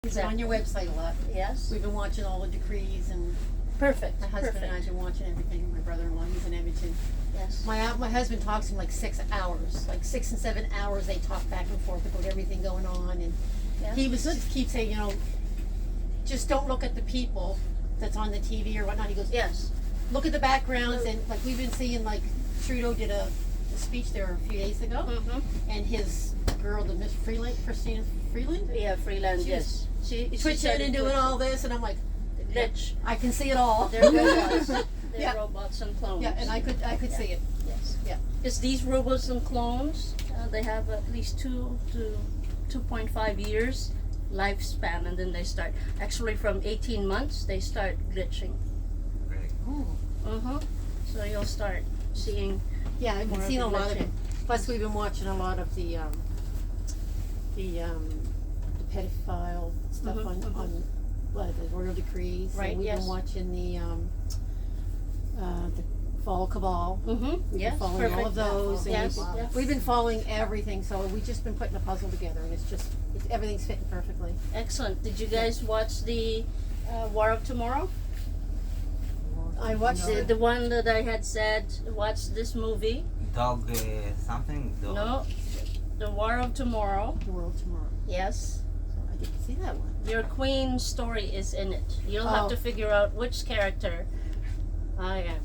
It's on your website a lot. Yes. We've been watching all the decrees, and Perfect. my husband and I have been watching everything. My brother-in-law, he's in Edmonton. Yes. My husband talks to him like 6 hours, like 6 and 7 hours. They talk back and forth about everything going on, and he was just keep saying, just don't look at the people that's on the TV or whatnot. He goes, Yes. look at the backgrounds, and like we've been seeing, like Trudeau did a speech there a few days ago, and his girl, the Miss Freeland, Christina Freeland, Yeah, Freeland. Yes. She twitching and doing all this, and I'm like, glitch. I can see it all. They're robots. They're Yeah. robots and clones. Yeah, and I could see it. Yes. Yeah. Because these robots and clones, they have at least 2 to 2.5 years lifespan, and then they start. Actually, from 18 months, they start glitching. Oh. So you'll start seeing. Yeah, I've been More seeing a of the lot of it. glitching. Plus, we've been watching a lot of the pedophile stuff on the royal decrees. Right, And we've yes. been watching the fall cabal. We've been Yes. following Perfect. all of those. And Yes. Yes. we've been following everything. So we've just been putting a puzzle together, and everything's fitting perfectly. Excellent. Did you guys watch the War of Tomorrow? I watched The one that I had said, watch this movie. Dog something? Dog. No, the War of Tomorrow. The World Tomorrow. Yes. So I didn't see that one. Your queen story is in it. You'll have to figure out which character I am.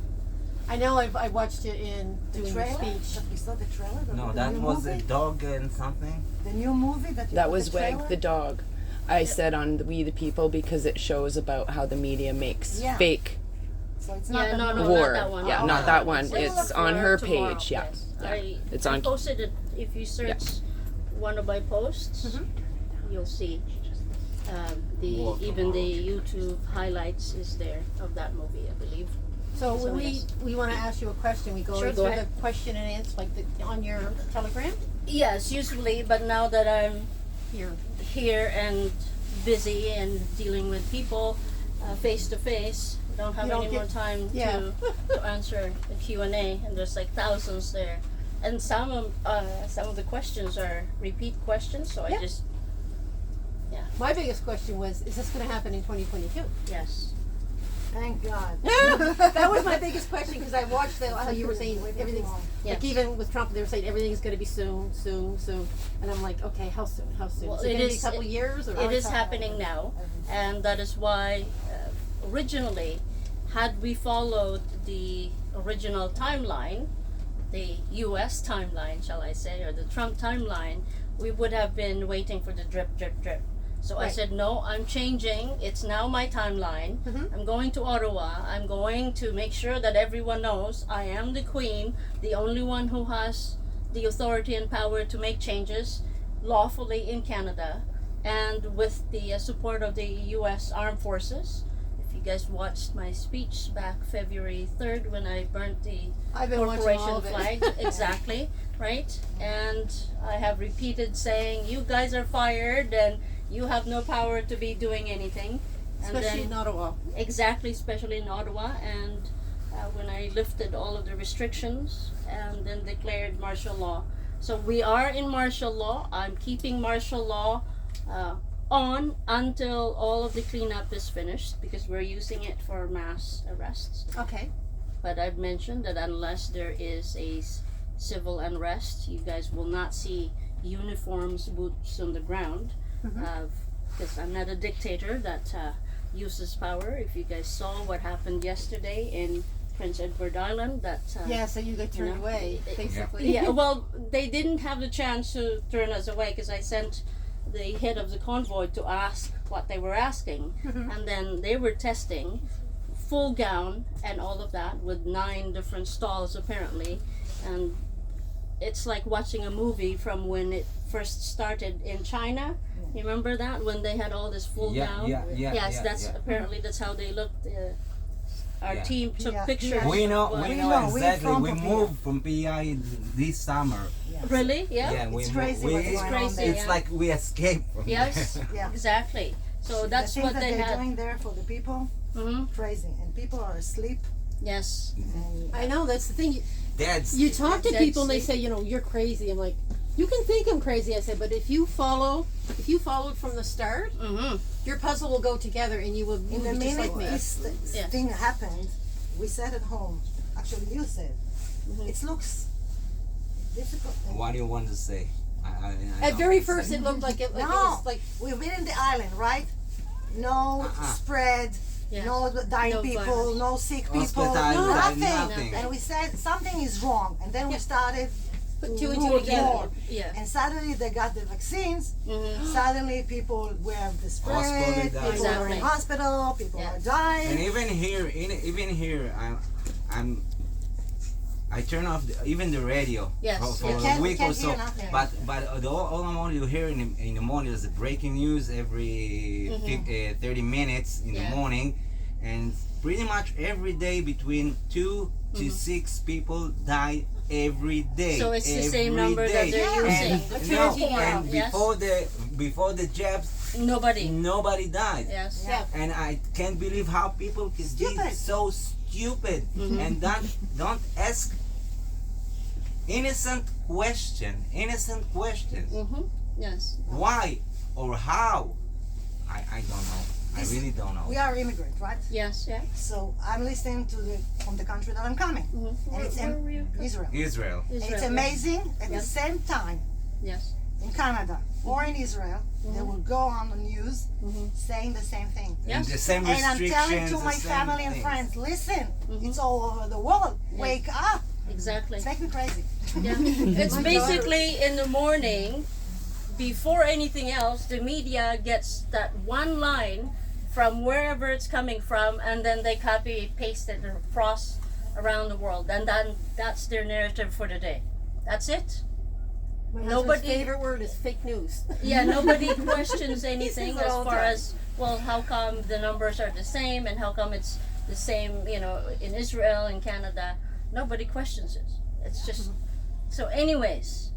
I know I watched it in doing your speech. You saw the trailer? No, The that new was a movie? dog and something. The new movie that you That put was the Wag trailer? the dog. I said on We the People because it shows about how the media makes Yeah. fake So it's not Yeah, the no, new no, war. not that one. Yeah, Oh, not that one. Take a It's look on for her tomorrow. page. Yeah. Yes. Yeah. It's It's on- posted it. If you search one of my posts, you'll see War even the Tomorrow. YouTube highlights is there of that movie, I believe. So when yes. we want to ask you a question, we go Sure, through go the ahead. question and answer, like on your Telegram. Yes, usually, but now that I'm here and busy and dealing with people face to face, I don't have You don't any more get- time yeah. to answer the Q&A, and there's like thousands there, and some of the questions are repeat questions, so Yeah. I just My biggest question was, is this going to happen in 2022? yes. Thank God. That was my biggest question, because I watched how you were saying everything's Yes. like, even with Trump, they were saying everything's going to be soon, and I'm like, okay, how soon? How soon? Well, is it it going to be is- a couple of years? Or It is happening now, and that is why originally, had we followed the original timeline, the U.S. timeline, shall I say, or the Trump timeline, we would have been waiting for the drip, drip, drip. So I Right. said, no, I'm changing. It's now my timeline. I'm going to Ottawa. I'm going to make sure that everyone knows I am the queen, the only one who has the authority and power to make changes lawfully in Canada, and with the support of the U.S. Armed Forces. If you guys watched my speech back February 3rd when I burnt the I've been watching all corporation of it. flag, exactly, right? And I have repeated saying, you guys are fired and you have no power to be doing anything. And Especially in Ottawa. Exactly, especially in Ottawa, and when I lifted all of the restrictions and then declared martial law. So we are in martial law. I'm keeping martial law on until all of the cleanup is finished, because we're using it for mass arrests. Okay. But I've mentioned that unless there is a civil unrest, you guys will not see uniforms, boots on the ground, because I'm not a dictator that uses power. If you guys saw what happened yesterday in Prince Edward Island, that Yeah, so you got turned know, away, basically. yeah, well, they didn't have the chance to turn us away, because I sent the head of the convoy to ask what they were asking, and then they were testing full gown and all of that with 9 different stalls apparently, and it's like watching a movie from when it first started in China. You remember that, when they had all this full gown? Yes, that's apparently that's how they looked. Our Yeah. team took Yeah, pictures. yeah. We know of, We know, we're exactly. from We PI. moved from PI this summer. Yes. Really? Yeah. Yeah, we It's moved. crazy We, what's It's going on crazy, there. it's yeah. like we escaped from Yes. there. Yeah. Exactly. So that's the what things that they they're had. doing there for the people, crazy. And people are asleep. Yes. And I know, that's the thing. That's You talk to Dead people and they sleep. say, you're crazy. I'm like, You can think I'm crazy, I said, but if you followed from the start, your puzzle will go together, and you will In the be just minute like me. this Yes. thing happened, we sat at home. Actually, you said it looks difficult. What do you want to say? I At don't very understand. first, it looked like it No, was like we've been in the island, right? No spread, Yes. no dying No people, virus. no sick people, Hospitalized, nothing. nothing. And we said something is wrong, and then we started put to two and two look together. more. Yeah. And suddenly they got the vaccines. Suddenly people were the spread. Hospitalized. People are Exactly. in hospital. People Yes. are dying. And even here, I turn off even the radio Yes. for You a can't- week you or can't so. hear nothing. But all I want to hear in the morning is the breaking news every 30 minutes in Yeah. the morning, and pretty much every day between 2 to 6 people die every day. So it's the same every number that day. they're And, using. no, Yeah. and Yes. before the jabs, Nobody died. Yes. Yeah. And I can't believe how people can be Stupid. so stupid and don't ask innocent questions. Yes. Why or how? I don't know. I This- really don't know. We are immigrants, right? Yes. Yeah. So I'm listening to from the country that I'm coming, and it's Where were you? Israel. Israel. And it's Israel. amazing. At Yeah. the same time, Yes. in Canada or in Israel, they will go on the news saying the same thing. And the same And I'm restrictions. telling to the my same family and things. friends, listen, it's all over the world. Wake up! Exactly. It's making me crazy. Yeah. It's My basically in the morning, before anything else, the media gets that one line from wherever it's coming from, and then they copy paste it across around the world, and then that's their narrative for the day. That's it. My Nobody- husband's favorite word is fake news. Yeah, nobody questions anything He says it as all the far time. as, well, how come the numbers are the same, and how come it's the same, in Israel and Canada. Nobody questions it. It's just so. Anyways,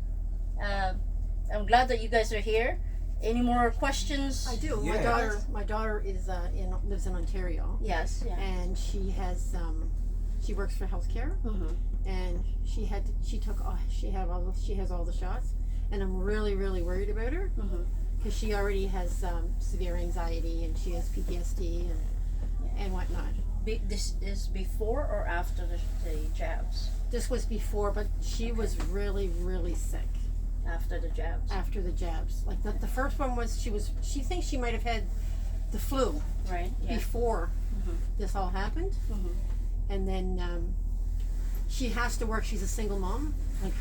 I'm glad that you guys are here. Any more questions? I do. Yeah. My daughter is lives in Ontario, Yes. Yeah. and she has she works for healthcare, and she has all the shots, and I'm really worried about her because she already has severe anxiety, and she has PTSD and whatnot. This is before or after the jabs? This was before, but she was really sick After the jabs. after the jabs. Like the first one was she thinks she might have had the flu Right. Yeah. before this all happened, and then she has to work. She's a single mom. Like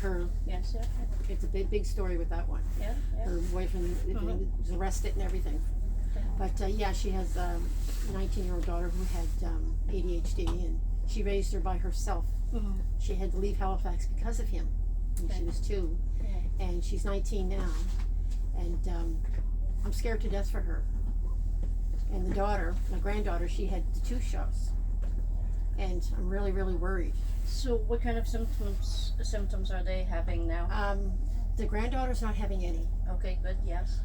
Yes. Yeah. it's a big story with that one. Yeah. Yeah. Her boyfriend was arrested and everything. But yeah, she has a 19-year-old daughter who had ADHD, and she raised her by herself. She had to leave Halifax because of him when she was 2, and she's 19 now, and I'm scared to death for her. And the daughter, my granddaughter, she had the 2 shots, and I'm really worried. So, what kind of symptoms are they having now? The granddaughter's not having any. Okay. Good. Yes.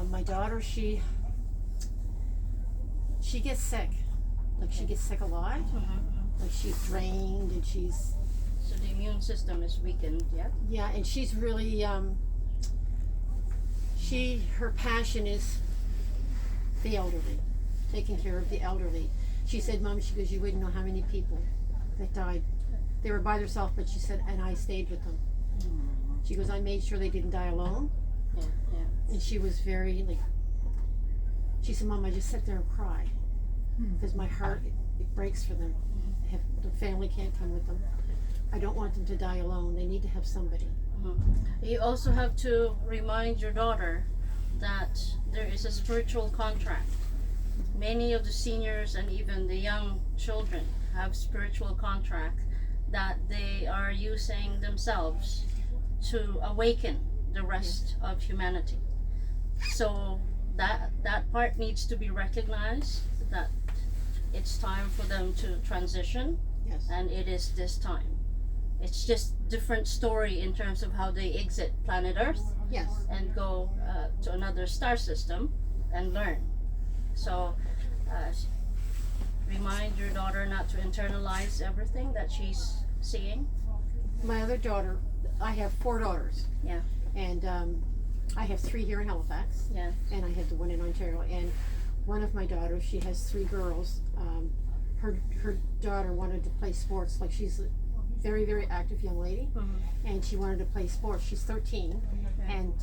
My daughter, she gets sick. Like she gets sick a lot. Like she's drained, and she's So the immune system is weakened. Yeah. and she's really her passion is the elderly, taking care of the elderly. She said, "Mom," she goes, "you wouldn't know how many people that died. They were by themselves, but she said, and I stayed with them." She goes, "I made sure they didn't die alone." Yeah. Yeah. And she was very she said, "Mom, I just sit there and cry because my heart it breaks for them. The family can't come with them. I don't want them to die alone. They need to have somebody." You also have to remind your daughter that there is a spiritual contract. Many of the seniors and even the young children have spiritual contract that they are using themselves to awaken the rest of humanity. So that part needs to be recognized, that it's time for them to transition, Yes. and it is this time. It's just different story in terms of how they exit planet Earth Yes. and go to another star system and learn. So remind your daughter not to internalize everything that she's seeing. My other daughter, I have 4 daughters. Yeah. And I have 3 here in Halifax. Yeah. And I have the one in Ontario. And one of my daughters, she has 3 girls. Her daughter wanted to play sports. Like, she's a very, very active young lady. And she wanted to play sports. She's 13. And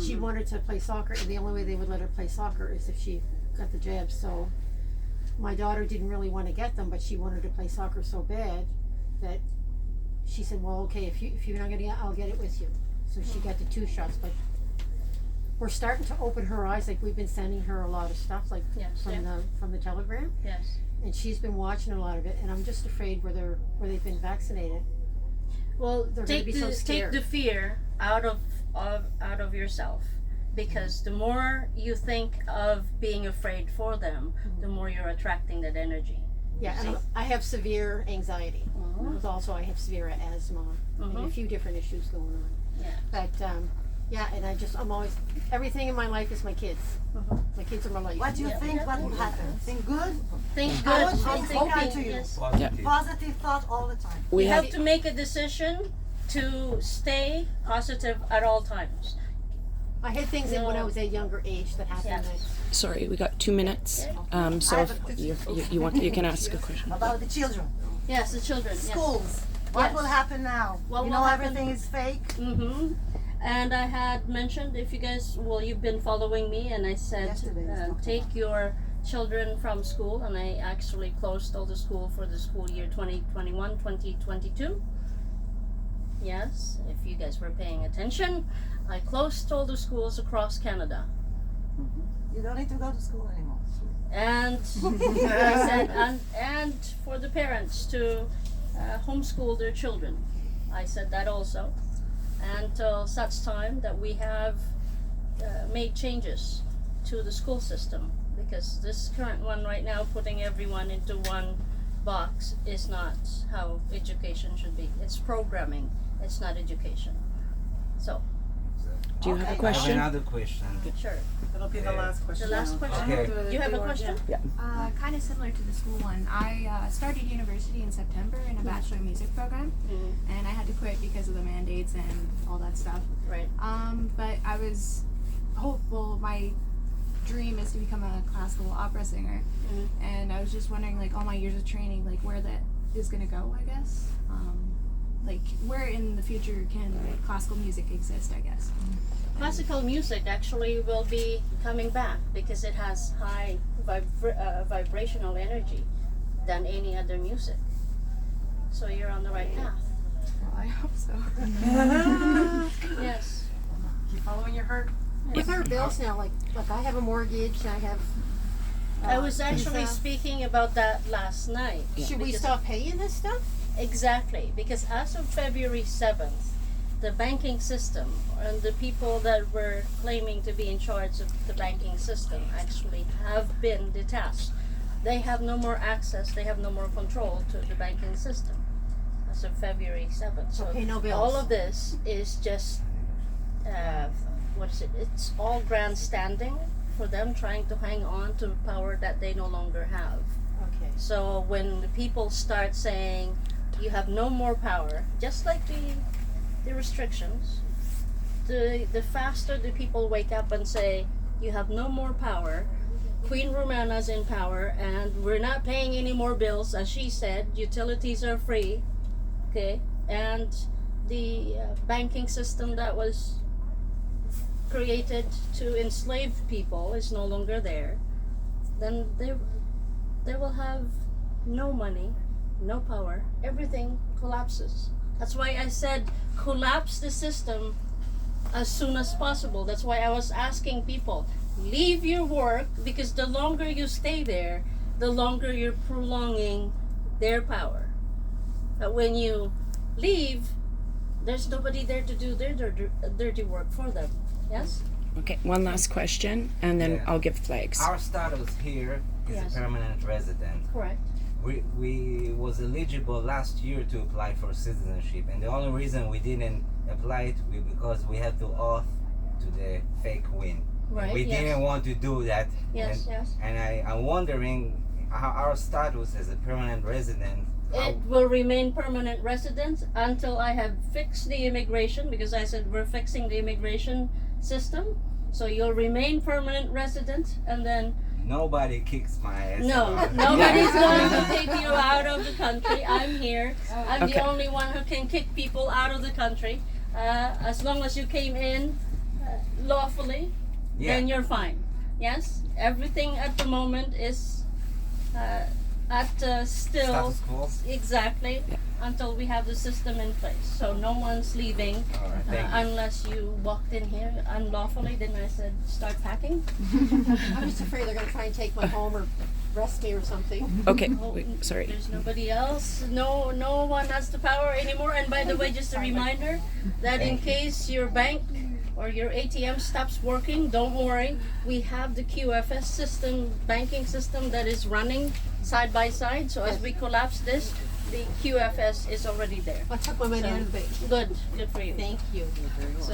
she wanted to play soccer. And the only way they would let her play soccer is if she got the jab. So my daughter didn't really want to get them, but she wanted to play soccer so bad that she said, well, okay, if you're not getting it, I'll get it with you. So she got the 2 shots. But we're starting to open her eyes. Like, we've been sending her a lot of stuff, like from the Telegram. Yes. And she's been watching a lot of it. And I'm just afraid where they've been vaccinated. Well, They're gonna take be so the scared. fear out of yourself, because the more you think of being afraid for them, the more you're attracting that energy. Yeah, and I have severe anxiety. Because also I have severe asthma and a few different issues going on. Yeah. But yeah, and I'm always, everything in my life is my kids. My kids are my life. What do you think? What will happen? Think good? Think I good. would I'm think thinking, to you. yes. Positive. Positive thought all the time. We You have have to make a decision to stay positive at all times. I had things in when I was at a younger age that happened. Yes. sorry, we got 2 minutes. So I if have a you can ask a question. About the children. Yes, the children. Yes. Schools. What Yes. will happen now? What you will know happen? everything is fake. And I had mentioned, if you guys, well, you've been following me, and I said, Yesterday we talked take about. your children from school, and I actually closed all the school for the school year 2021-2022. Yes, if you guys were paying attention, I closed all the schools across Canada. You don't need to go to school anymore. And I said, and for the parents to homeschool their children. I said that also. Until such time that we have made changes to the school system, because this current one right now, putting everyone into one box, is not how education should be. It's programming, it's not education. So, Do you have a I have question? another question. sure. That'll be the last question. The last question. Okay. Do you have a question? Kind of similar to the school one. I started university in September in a Bachelor of Music program, and I had to quit because of the mandates and all that stuff. Right. But I was hopeful. My dream is to become a classical opera singer, and I was just wondering, like, all my years of training, like, where that is gonna go, I guess. Like, where in the future can classical music exist, I guess. Classical music actually will be coming back because it has high vibrational energy than any other music. So you're on the right path. Well, I hope so. Yes. Keep following your heart. With our bills now, like I have a mortgage, I have. I was actually stuff. speaking about that last night. Should we Because- stop paying this stuff? Exactly, because as of February 7th, the banking system and the people that were claiming to be in charge of the banking system actually have been detached. They have no more access, they have no more control to the banking system as of February 7th. So pay no bills. all of this is just, what is it? It's all grandstanding for them trying to hang on to power that they no longer have. Okay. So when the people start saying you have no more power, just like the restrictions, the faster the people wake up and say you have no more power, Queen Romana's in power and we're not paying any more bills, as she said, utilities are free, okay, and the banking system that was created to enslave people is no longer there, then they will have no money, no power, everything collapses. That's why I said collapse the system as soon as possible. That's why I was asking people, leave your work, because the longer you stay there, the longer you're prolonging their power. But when you leave, there's nobody there to do their dirty work for them. Yes? Okay, one last question, and then Yeah. I'll give flags. Our status here is Yes. a permanent resident. Correct. We was eligible last year to apply for citizenship, and the only reason we didn't apply it because we had to oath to the fake queen. And Right, we yes. didn't want to do that. Yes, yes. And I'm wondering how our status as a permanent resident It will remain permanent residence until I have fixed the immigration, because I said we're fixing the immigration system. So you'll remain permanent resident, and then Nobody kicks my ass. no, out. nobody's going to kick you out of the country. I'm here. I'm Okay. the only one who can kick people out of the country. As long as you came in lawfully, Yeah. then you're fine. Yes, everything at the moment is still Status quo. exactly until we have the system in place. So no one's leaving All right, thank you. unless you walked in here unlawfully. Then I said, start packing. I'm just afraid they're gonna try and take my home or arrest me or something. Okay. Oh, Wait, sorry. There's nobody else. No one has the power anymore. And by the way, just a reminder that in case your bank or your ATM stops working, don't worry. We have the QFS system, banking system that is running side by side. So as we collapse this, the QFS is already there. I took my money out of the bank. Good for you. Thank you. So